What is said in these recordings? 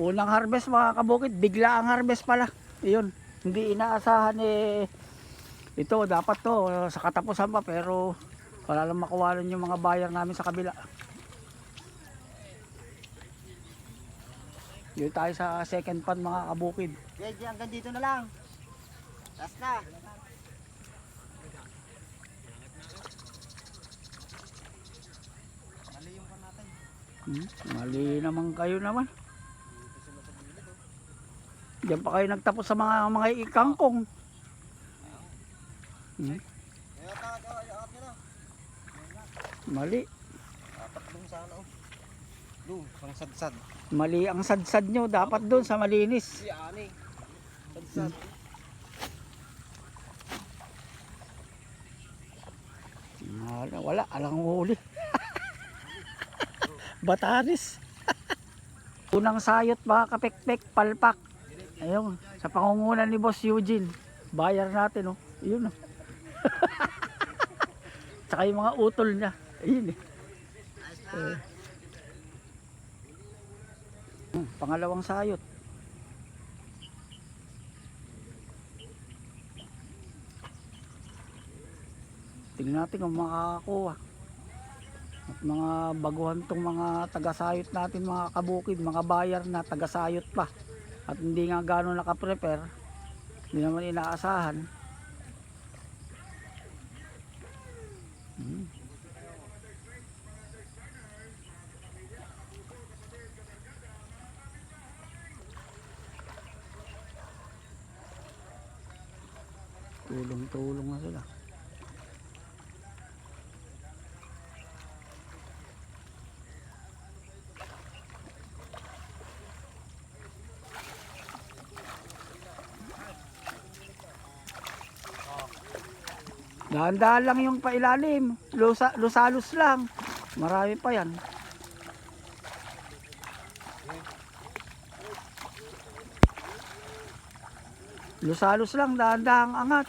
Unang harvest mga kabukid, bigla ang harvest pala. Iyon, hindi inaasahan eh. Ito dapat to sa katapusan pa, pero wala lang makuwalan yung mga buyer namin sa kabila. Yun tayo sa second pan mga kabukid. Medyo hanggang dito na lang. Last na. Mali yung pan natin. Mali naman kayo naman. Diyan pa kayo nagtapos sa mga ikangkong. Mali. Dapat dun sa ano. Dun, pang sadsad. Mali ang sadsad nyo. Dapat doon sa malinis. Si ani. Sadsad. Wala. Alang huli. Bataris. Unang sayot mga kapekpek, palpak. Ayun, sa pangungunan ni Boss Eugene. Bayar natin, oh. Ayun, oh. Tsaka yung mga utol niya. Ayun, eh. Pangalawang sayot. Tingnan natin kung makakakuha. At mga baguhan tong mga tagasayot natin mga kabukid, mga bayar na tagasayot pa. At hindi nga gano'n nakaprepare. Hindi naman inaasahan. Tulong-tulong na sila. Dahan-dahan lang yung pailalim. Lusalos lang. Marami pa yan. Lusalos lang, dahan-dahang angat.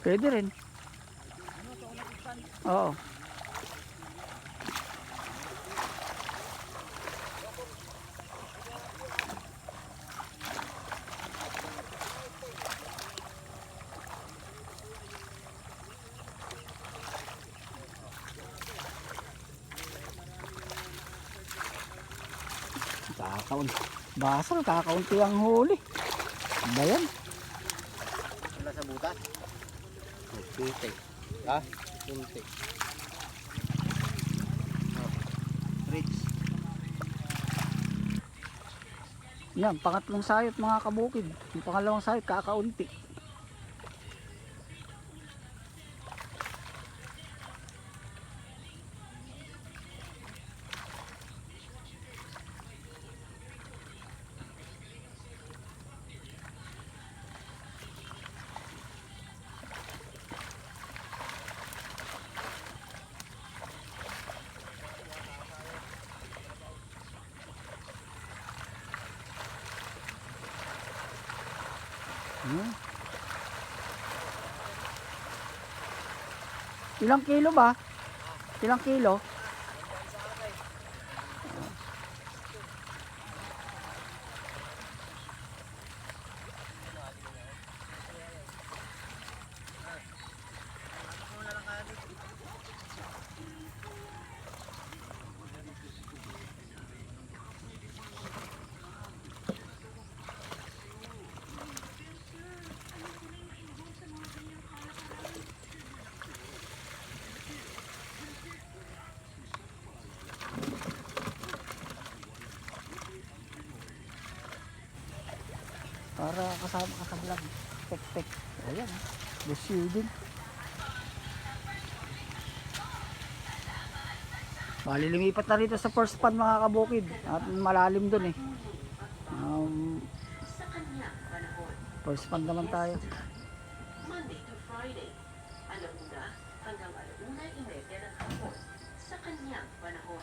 Pwede rin. Oo. Kakaunti ang huli. Ba yan? Wala sa butas. Kunti. Ha? Kunti. Rich. Yan, pangatlong sayot mga kabukid. Yung pangalawang sayot, kakaunti. Ilang kilo ba? Ilang kilo? Para kasama ka sa vlog. Tek-tek. Ayan. Boss Eugene. Bali lumipat na rito sa first pan mga kabukid. At malalim dun eh. First pan naman tayo. Monday to Friday, alauna hanggang 1:30 ng hapon sa kanyang panahon.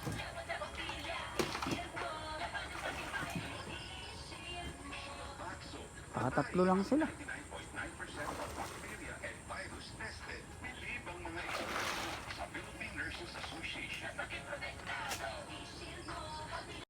Nakatatlo lang sila.